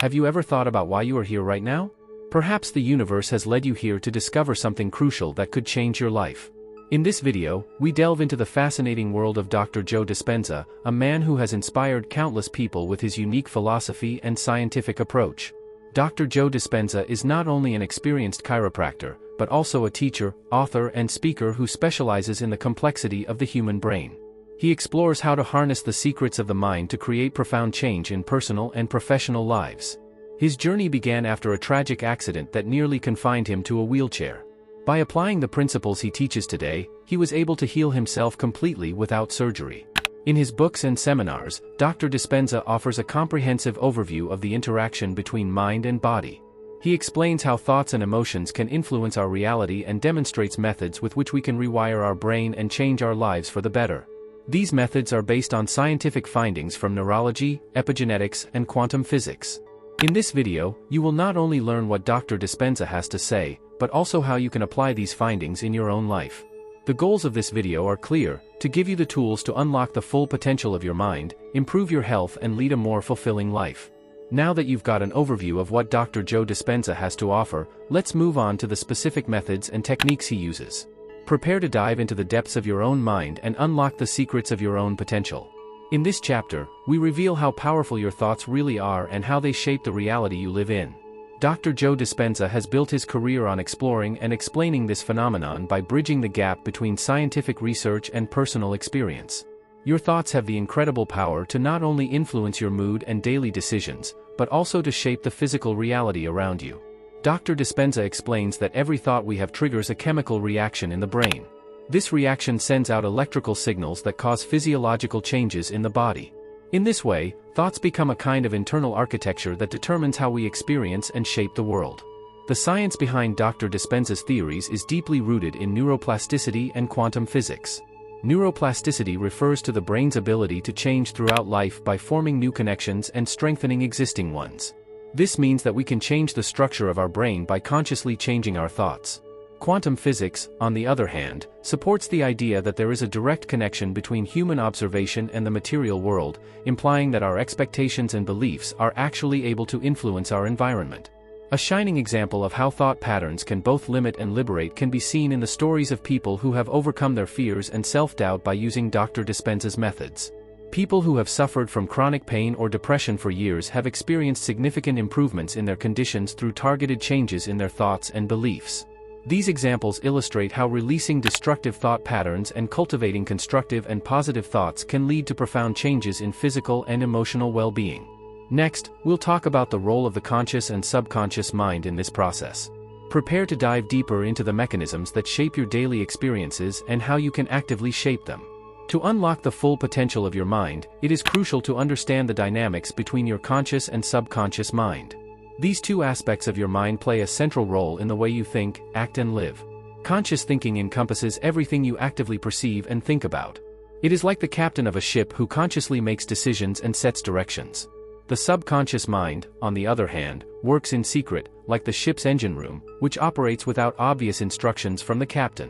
Have you ever thought about why you are here right now? Perhaps the universe has led you here to discover something crucial that could change your life. In this video, we delve into the fascinating world of Dr. Joe Dispenza, a man who has inspired countless people with his unique philosophy and scientific approach. Dr. Joe Dispenza is not only an experienced chiropractor, but also a teacher, author, and speaker who specializes in the complexity of the human brain. He explores how to harness the secrets of the mind to create profound change in personal and professional lives. His journey began after a tragic accident that nearly confined him to a wheelchair. By applying the principles he teaches today, he was able to heal himself completely without surgery. In his books and seminars, Dr. Dispenza offers a comprehensive overview of the interaction between mind and body. He explains how thoughts and emotions can influence our reality and demonstrates methods with which we can rewire our brain and change our lives for the better. These methods are based on scientific findings from neurology, epigenetics, and quantum physics. In this video, you will not only learn what Dr. Dispenza has to say, but also how you can apply these findings in your own life. The goals of this video are clear: to give you the tools to unlock the full potential of your mind, improve your health, and lead a more fulfilling life. Now that you've got an overview of what Dr. Joe Dispenza has to offer, let's move on to the specific methods and techniques he uses. Prepare to dive into the depths of your own mind and unlock the secrets of your own potential. In this chapter, we reveal how powerful your thoughts really are and how they shape the reality you live in. Dr. Joe Dispenza has built his career on exploring and explaining this phenomenon by bridging the gap between scientific research and personal experience. Your thoughts have the incredible power to not only influence your mood and daily decisions, but also to shape the physical reality around you. Dr. Dispenza explains that every thought we have triggers a chemical reaction in the brain. This reaction sends out electrical signals that cause physiological changes in the body. In this way, thoughts become a kind of internal architecture that determines how we experience and shape the world. The science behind Dr. Dispenza's theories is deeply rooted in neuroplasticity and quantum physics. Neuroplasticity refers to the brain's ability to change throughout life by forming new connections and strengthening existing ones. This means that we can change the structure of our brain by consciously changing our thoughts. Quantum physics, on the other hand, supports the idea that there is a direct connection between human observation and the material world, implying that our expectations and beliefs are actually able to influence our environment. A shining example of how thought patterns can both limit and liberate can be seen in the stories of people who have overcome their fears and self-doubt by using Dr. Dispenza's methods. People who have suffered from chronic pain or depression for years have experienced significant improvements in their conditions through targeted changes in their thoughts and beliefs. These examples illustrate how releasing destructive thought patterns and cultivating constructive and positive thoughts can lead to profound changes in physical and emotional well-being. Next, we'll talk about the role of the conscious and subconscious mind in this process. Prepare to dive deeper into the mechanisms that shape your daily experiences and how you can actively shape them. To unlock the full potential of your mind, it is crucial to understand the dynamics between your conscious and subconscious mind. These two aspects of your mind play a central role in the way you think, act, and live. Conscious thinking encompasses everything you actively perceive and think about. It is like the captain of a ship who consciously makes decisions and sets directions. The subconscious mind, on the other hand, works in secret, like the ship's engine room, which operates without obvious instructions from the captain.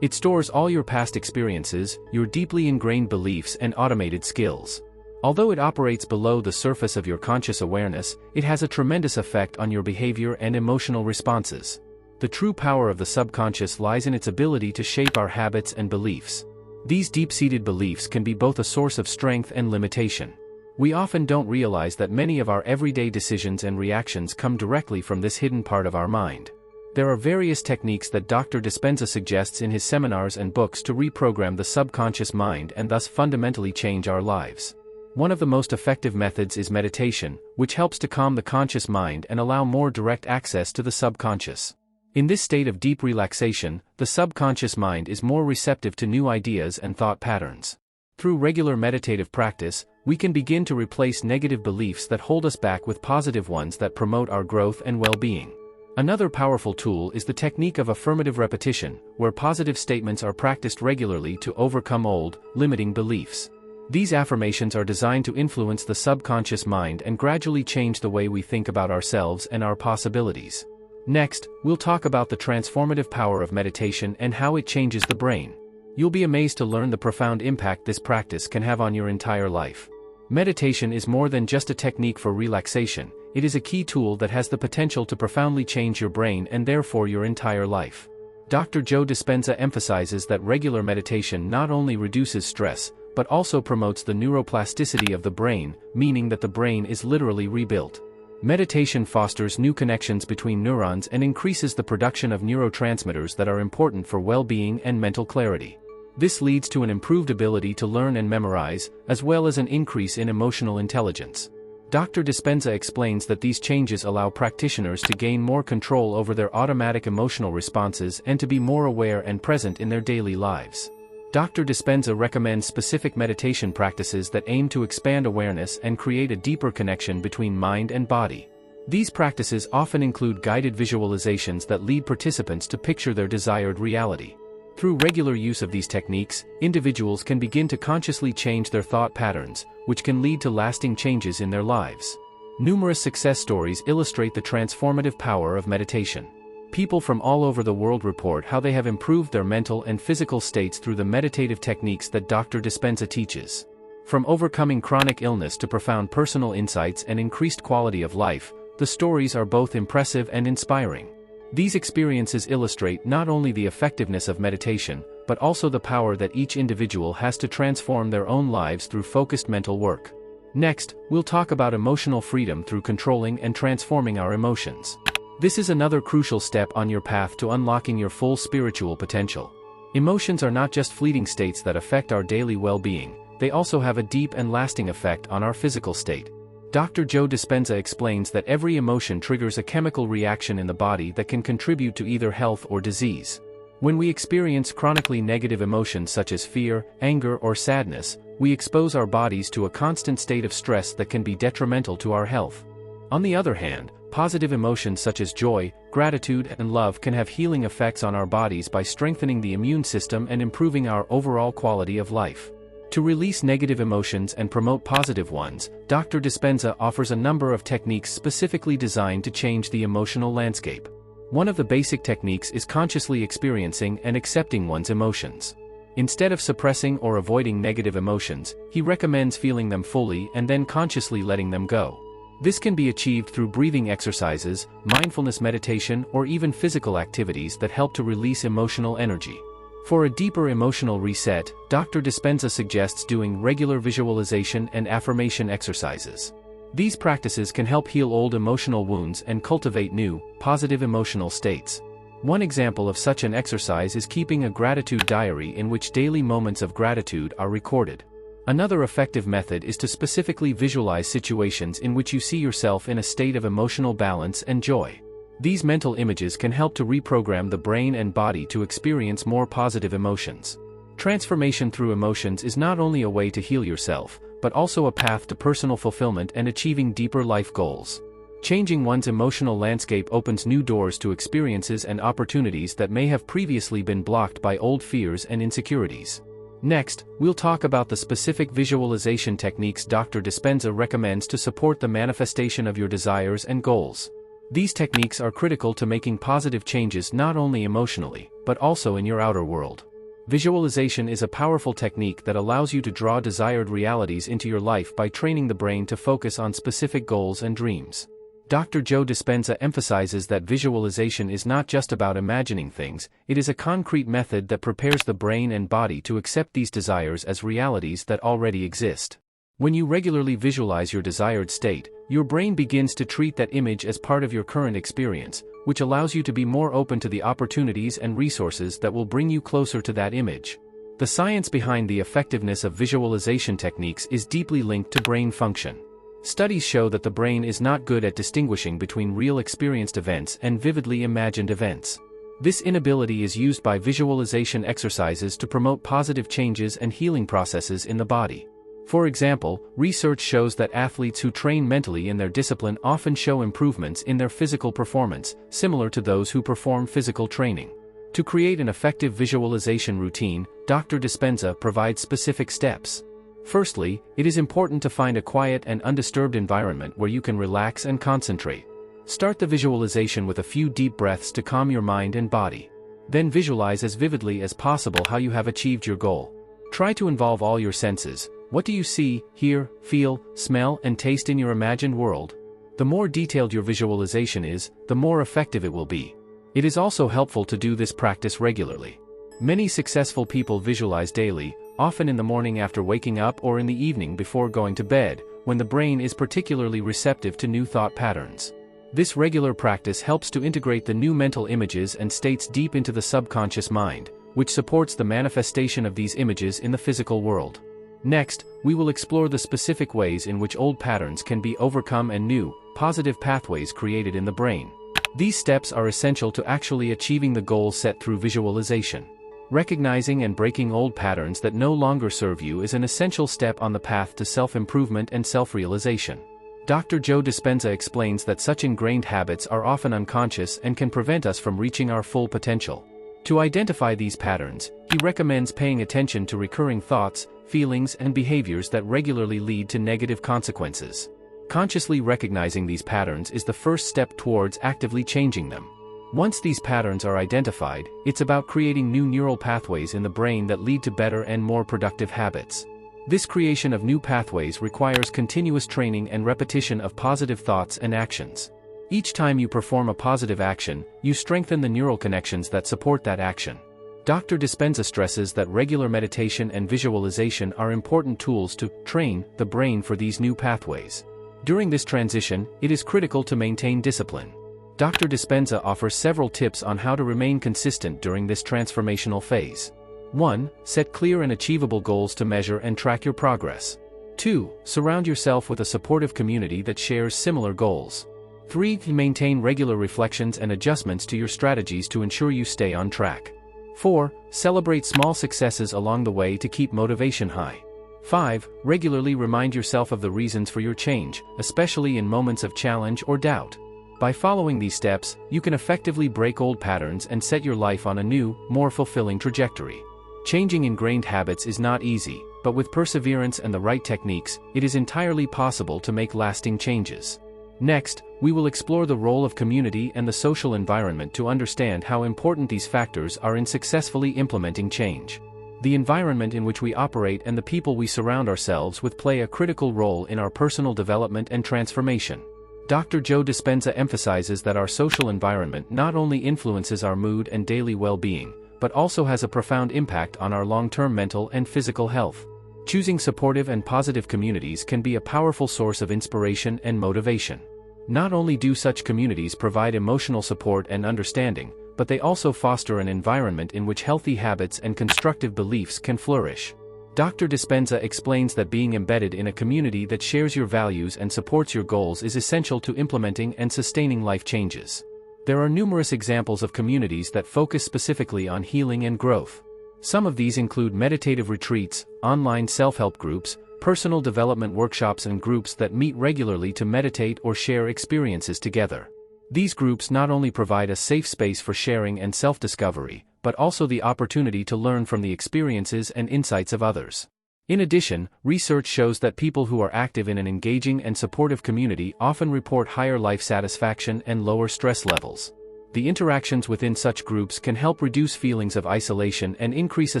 It stores all your past experiences, your deeply ingrained beliefs, and automated skills. Although it operates below the surface of your conscious awareness, it has a tremendous effect on your behavior and emotional responses. The true power of the subconscious lies in its ability to shape our habits and beliefs. These deep-seated beliefs can be both a source of strength and limitation. We often don't realize that many of our everyday decisions and reactions come directly from this hidden part of our mind. There are various techniques that Dr. Dispenza suggests in his seminars and books to reprogram the subconscious mind and thus fundamentally change our lives. One of the most effective methods is meditation, which helps to calm the conscious mind and allow more direct access to the subconscious. In this state of deep relaxation, the subconscious mind is more receptive to new ideas and thought patterns. Through regular meditative practice, we can begin to replace negative beliefs that hold us back with positive ones that promote our growth and well-being. Another powerful tool is the technique of affirmative repetition, where positive statements are practiced regularly to overcome old, limiting beliefs. These affirmations are designed to influence the subconscious mind and gradually change the way we think about ourselves and our possibilities. Next, we'll talk about the transformative power of meditation and how it changes the brain. You'll be amazed to learn the profound impact this practice can have on your entire life. Meditation is more than just a technique for relaxation, it is a key tool that has the potential to profoundly change your brain and therefore your entire life. Dr. Joe Dispenza emphasizes that regular meditation not only reduces stress, but also promotes the neuroplasticity of the brain, meaning that the brain is literally rebuilt. Meditation fosters new connections between neurons and increases the production of neurotransmitters that are important for well-being and mental clarity. This leads to an improved ability to learn and memorize, as well as an increase in emotional intelligence. Dr. Dispenza explains that these changes allow practitioners to gain more control over their automatic emotional responses and to be more aware and present in their daily lives. Dr. Dispenza recommends specific meditation practices that aim to expand awareness and create a deeper connection between mind and body. These practices often include guided visualizations that lead participants to picture their desired reality. Through regular use of these techniques, individuals can begin to consciously change their thought patterns, which can lead to lasting changes in their lives. Numerous success stories illustrate the transformative power of meditation. People from all over the world report how they have improved their mental and physical states through the meditative techniques that Dr. Dispenza teaches. From overcoming chronic illness to profound personal insights and increased quality of life, the stories are both impressive and inspiring. These experiences illustrate not only the effectiveness of meditation, but also the power that each individual has to transform their own lives through focused mental work. Next, we'll talk about emotional freedom through controlling and transforming our emotions. This is another crucial step on your path to unlocking your full spiritual potential. Emotions are not just fleeting states that affect our daily well-being, they also have a deep and lasting effect on our physical state. Dr. Joe Dispenza explains that every emotion triggers a chemical reaction in the body that can contribute to either health or disease. When we experience chronically negative emotions such as fear, anger, or sadness, we expose our bodies to a constant state of stress that can be detrimental to our health. On the other hand, positive emotions such as joy, gratitude, and love can have healing effects on our bodies by strengthening the immune system and improving our overall quality of life. To release negative emotions and promote positive ones, Dr. Dispenza offers a number of techniques specifically designed to change the emotional landscape. One of the basic techniques is consciously experiencing and accepting one's emotions. Instead of suppressing or avoiding negative emotions, he recommends feeling them fully and then consciously letting them go. This can be achieved through breathing exercises, mindfulness meditation, or even physical activities that help to release emotional energy. For a deeper emotional reset, Dr. Dispenza suggests doing regular visualization and affirmation exercises. These practices can help heal old emotional wounds and cultivate new, positive emotional states. One example of such an exercise is keeping a gratitude diary in which daily moments of gratitude are recorded. Another effective method is to specifically visualize situations in which you see yourself in a state of emotional balance and joy. These mental images can help to reprogram the brain and body to experience more positive emotions. Transformation through emotions is not only a way to heal yourself, but also a path to personal fulfillment and achieving deeper life goals. Changing one's emotional landscape opens new doors to experiences and opportunities that may have previously been blocked by old fears and insecurities. Next, we'll talk about the specific visualization techniques Dr. Dispenza recommends to support the manifestation of your desires and goals. These techniques are critical to making positive changes not only emotionally, but also in your outer world. Visualization is a powerful technique that allows you to draw desired realities into your life by training the brain to focus on specific goals and dreams. Dr. Joe Dispenza emphasizes that visualization is not just about imagining things, it is a concrete method that prepares the brain and body to accept these desires as realities that already exist. When you regularly visualize your desired state, your brain begins to treat that image as part of your current experience, which allows you to be more open to the opportunities and resources that will bring you closer to that image. The science behind the effectiveness of visualization techniques is deeply linked to brain function. Studies show that the brain is not good at distinguishing between real experienced events and vividly imagined events. This inability is used by visualization exercises to promote positive changes and healing processes in the body. For example, research shows that athletes who train mentally in their discipline often show improvements in their physical performance, similar to those who perform physical training. To create an effective visualization routine, Dr. Dispenza provides specific steps. Firstly, it is important to find a quiet and undisturbed environment where you can relax and concentrate. Start the visualization with a few deep breaths to calm your mind and body. Then visualize as vividly as possible how you have achieved your goal. Try to involve all your senses, What do you see, hear, feel, smell, and taste in your imagined world? The more detailed your visualization is, the more effective it will be. It is also helpful to do this practice regularly. Many successful people visualize daily, often in the morning after waking up or in the evening before going to bed, when the brain is particularly receptive to new thought patterns. This regular practice helps to integrate the new mental images and states deep into the subconscious mind, which supports the manifestation of these images in the physical world. Next, we will explore the specific ways in which old patterns can be overcome and new, positive pathways created in the brain. These steps are essential to actually achieving the goals set through visualization. Recognizing and breaking old patterns that no longer serve you is an essential step on the path to self-improvement and self-realization. Dr. Joe Dispenza explains that such ingrained habits are often unconscious and can prevent us from reaching our full potential. To identify these patterns, he recommends paying attention to recurring thoughts, feelings, and behaviors that regularly lead to negative consequences. Consciously recognizing these patterns is the first step towards actively changing them. Once these patterns are identified, it's about creating new neural pathways in the brain that lead to better and more productive habits. This creation of new pathways requires continuous training and repetition of positive thoughts and actions. Each time you perform a positive action, you strengthen the neural connections that support that action. Dr. Dispenza stresses that regular meditation and visualization are important tools to train the brain for these new pathways. During this transition, it is critical to maintain discipline. Dr. Dispenza offers several tips on how to remain consistent during this transformational phase. 1. Set clear and achievable goals to measure and track your progress. 2. Surround yourself with a supportive community that shares similar goals. 3. Maintain regular reflections and adjustments to your strategies to ensure you stay on track. 4. Celebrate small successes along the way to keep motivation high. 5. Regularly remind yourself of the reasons for your change, especially in moments of challenge or doubt. By following these steps, you can effectively break old patterns and set your life on a new, more fulfilling trajectory. Changing ingrained habits is not easy, but with perseverance and the right techniques, it is entirely possible to make lasting changes. Next, we will explore the role of community and the social environment to understand how important these factors are in successfully implementing change. The environment in which we operate and the people we surround ourselves with play a critical role in our personal development and transformation. Dr. Joe Dispenza emphasizes that our social environment not only influences our mood and daily well-being, but also has a profound impact on our long-term mental and physical health. Choosing supportive and positive communities can be a powerful source of inspiration and motivation. Not only do such communities provide emotional support and understanding, but they also foster an environment in which healthy habits and constructive beliefs can flourish. Dr. Dispenza explains that being embedded in a community that shares your values and supports your goals is essential to implementing and sustaining life changes. There are numerous examples of communities that focus specifically on healing and growth. Some of these include meditative retreats, online self-help groups, personal development workshops, and groups that meet regularly to meditate or share experiences together. These groups not only provide a safe space for sharing and self-discovery, but also the opportunity to learn from the experiences and insights of others. In addition, research shows that people who are active in an engaging and supportive community often report higher life satisfaction and lower stress levels. The interactions within such groups can help reduce feelings of isolation and increase a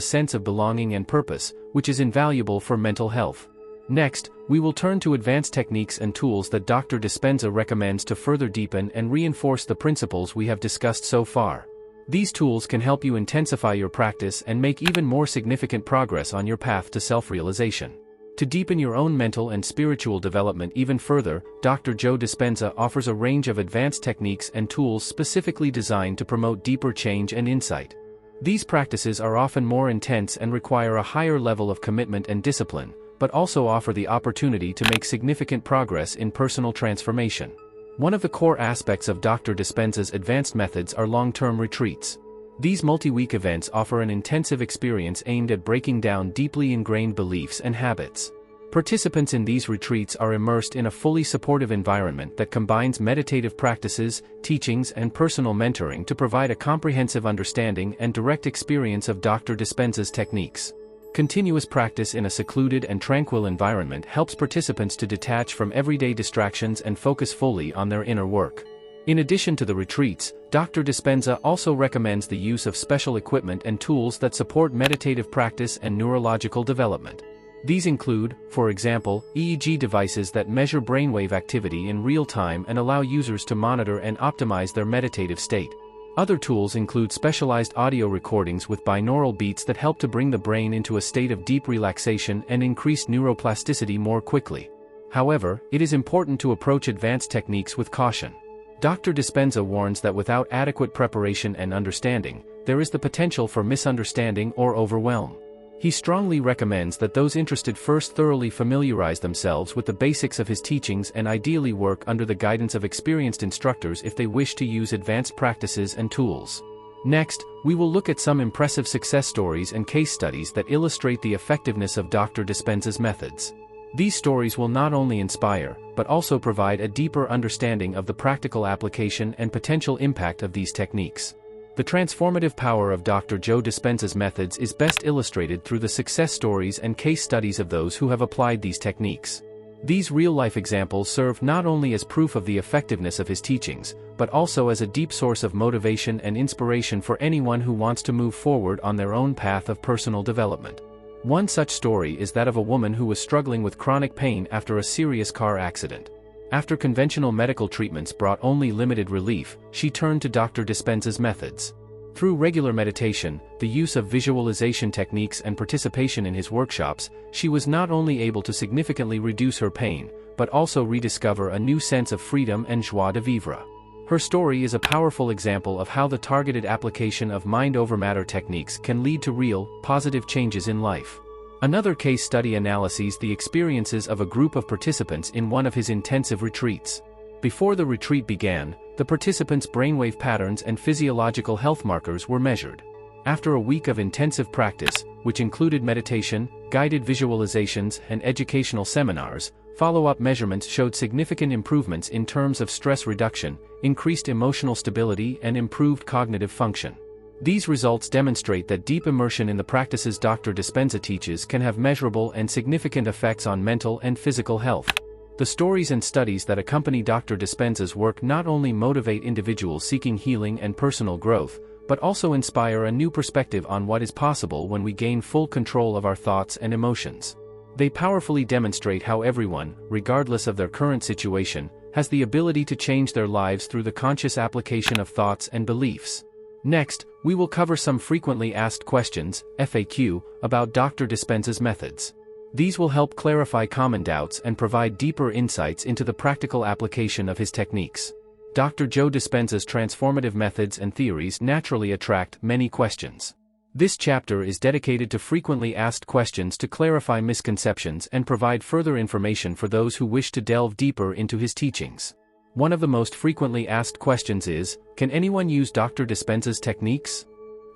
sense of belonging and purpose, which is invaluable for mental health. Next, we will turn to advanced techniques and tools that Dr. Dispenza recommends to further deepen and reinforce the principles we have discussed so far. These tools can help you intensify your practice and make even more significant progress on your path to self-realization. To deepen your own mental and spiritual development even further, Dr. Joe Dispenza offers a range of advanced techniques and tools specifically designed to promote deeper change and insight. These practices are often more intense and require a higher level of commitment and discipline, but also offer the opportunity to make significant progress in personal transformation. One of the core aspects of Dr. Dispenza's advanced methods are long-term retreats. These multi-week events offer an intensive experience aimed at breaking down deeply ingrained beliefs and habits. Participants in these retreats are immersed in a fully supportive environment that combines meditative practices, teachings, and personal mentoring to provide a comprehensive understanding and direct experience of Dr. Dispenza's techniques. Continuous practice in a secluded and tranquil environment helps participants to detach from everyday distractions and focus fully on their inner work. In addition to the retreats, Dr. Dispenza also recommends the use of special equipment and tools that support meditative practice and neurological development. These include, for example, EEG devices that measure brainwave activity in real time and allow users to monitor and optimize their meditative state. Other tools include specialized audio recordings with binaural beats that help to bring the brain into a state of deep relaxation and increase neuroplasticity more quickly. However, it is important to approach advanced techniques with caution. Dr. Dispenza warns that without adequate preparation and understanding, there is the potential for misunderstanding or overwhelm. He strongly recommends that those interested first thoroughly familiarize themselves with the basics of his teachings and ideally work under the guidance of experienced instructors if they wish to use advanced practices and tools. Next, we will look at some impressive success stories and case studies that illustrate the effectiveness of Dr. Dispenza's methods. These stories will not only inspire, but also provide a deeper understanding of the practical application and potential impact of these techniques. The transformative power of Dr. Joe Dispenza's methods is best illustrated through the success stories and case studies of those who have applied these techniques. These real-life examples serve not only as proof of the effectiveness of his teachings, but also as a deep source of motivation and inspiration for anyone who wants to move forward on their own path of personal development. One such story is that of a woman who was struggling with chronic pain after a serious car accident. After conventional medical treatments brought only limited relief, she turned to Dr. Dispenza's methods. Through regular meditation, the use of visualization techniques and participation in his workshops, she was not only able to significantly reduce her pain, but also rediscover a new sense of freedom and joie de vivre. Her story is a powerful example of how the targeted application of mind-over-matter techniques can lead to real, positive changes in life. Another case study analyses the experiences of a group of participants in one of his intensive retreats. Before the retreat began, the participants' brainwave patterns and physiological health markers were measured. After a week of intensive practice, which included meditation, guided visualizations, and educational seminars, follow-up measurements showed significant improvements in terms of stress reduction, increased emotional stability, and improved cognitive function. These results demonstrate that deep immersion in the practices Dr. Dispenza teaches can have measurable and significant effects on mental and physical health. The stories and studies that accompany Dr. Dispenza's work not only motivate individuals seeking healing and personal growth, but also inspire a new perspective on what is possible when we gain full control of our thoughts and emotions. They powerfully demonstrate how everyone, regardless of their current situation, has the ability to change their lives through the conscious application of thoughts and beliefs. Next, we will cover some frequently asked questions, FAQ, about Dr. Dispenza's methods. These will help clarify common doubts and provide deeper insights into the practical application of his techniques. Dr. Joe Dispenza's transformative methods and theories naturally attract many questions. This chapter is dedicated to frequently asked questions to clarify misconceptions and provide further information for those who wish to delve deeper into his teachings. One of the most frequently asked questions is, can anyone use Dr. Dispenza's techniques?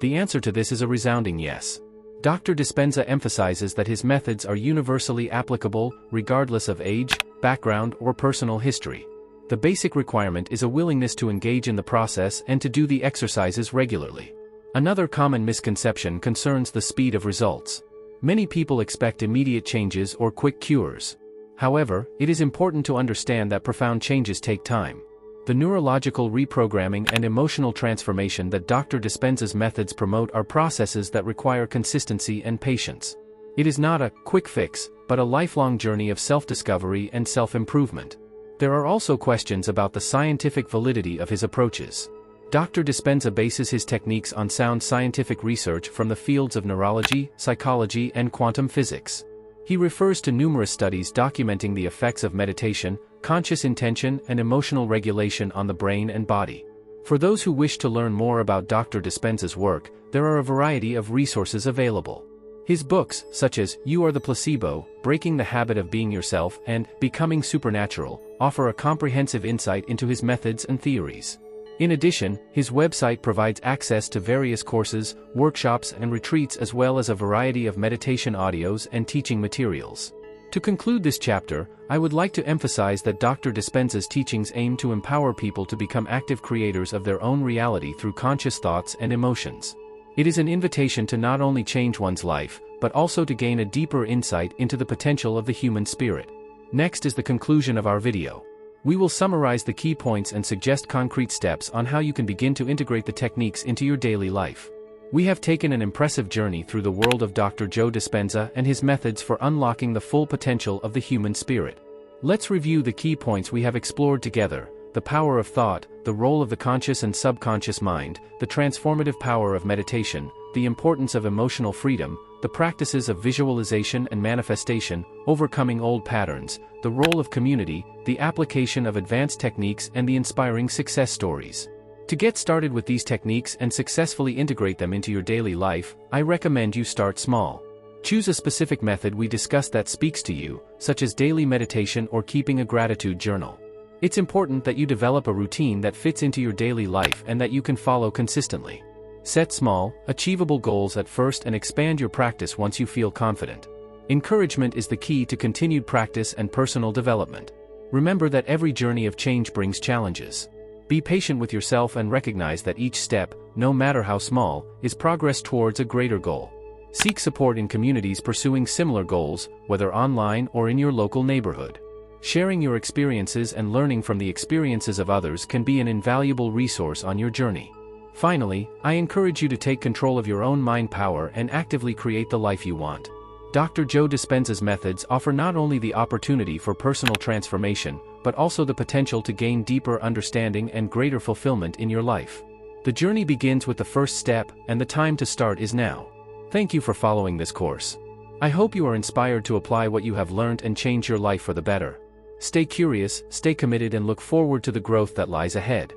The answer to this is a resounding yes. Dr. Dispenza emphasizes that his methods are universally applicable, regardless of age, background, or personal history. The basic requirement is a willingness to engage in the process and to do the exercises regularly. Another common misconception concerns the speed of results. Many people expect immediate changes or quick cures. However, it is important to understand that profound changes take time. The neurological reprogramming and emotional transformation that Dr. Dispenza's methods promote are processes that require consistency and patience. It is not a quick fix, but a lifelong journey of self-discovery and self-improvement. There are also questions about the scientific validity of his approaches. Dr. Dispenza bases his techniques on sound scientific research from the fields of neurology, psychology, and quantum physics. He refers to numerous studies documenting the effects of meditation, conscious intention, and emotional regulation on the brain and body. For those who wish to learn more about Dr. Dispenza's work, there are a variety of resources available. His books, such as You Are the Placebo, Breaking the Habit of Being Yourself, and Becoming Supernatural, offer a comprehensive insight into his methods and theories. In addition, his website provides access to various courses, workshops, and retreats, as well as a variety of meditation audios and teaching materials. To conclude this chapter, I would like to emphasize that Dr. Dispenza's teachings aim to empower people to become active creators of their own reality through conscious thoughts and emotions. It is an invitation to not only change one's life, but also to gain a deeper insight into the potential of the human spirit. Next is the conclusion of our video. We will summarize the key points and suggest concrete steps on how you can begin to integrate the techniques into your daily life. We have taken an impressive journey through the world of Dr. Joe Dispenza and his methods for unlocking the full potential of the human spirit. Let's review the key points we have explored together: the power of thought, the role of the conscious and subconscious mind, the transformative power of meditation, the importance of emotional freedom, the practices of visualization and manifestation, overcoming old patterns, the role of community, the application of advanced techniques, and the inspiring success stories. To get started with these techniques and successfully integrate them into your daily life, I recommend you start small. Choose a specific method we discussed that speaks to you, such as daily meditation or keeping a gratitude journal. It's important that you develop a routine that fits into your daily life and that you can follow consistently. Set small, achievable goals at first and expand your practice once you feel confident. Encouragement is the key to continued practice and personal development. Remember that every journey of change brings challenges. Be patient with yourself and recognize that each step, no matter how small, is progress towards a greater goal. Seek support in communities pursuing similar goals, whether online or in your local neighborhood. Sharing your experiences and learning from the experiences of others can be an invaluable resource on your journey. Finally, I encourage you to take control of your own mind power and actively create the life you want. Dr. Joe Dispenza's methods offer not only the opportunity for personal transformation, but also the potential to gain deeper understanding and greater fulfillment in your life. The journey begins with the first step, and the time to start is now. Thank you for following this course. I hope you are inspired to apply what you have learned and change your life for the better. Stay curious, stay committed, and look forward to the growth that lies ahead.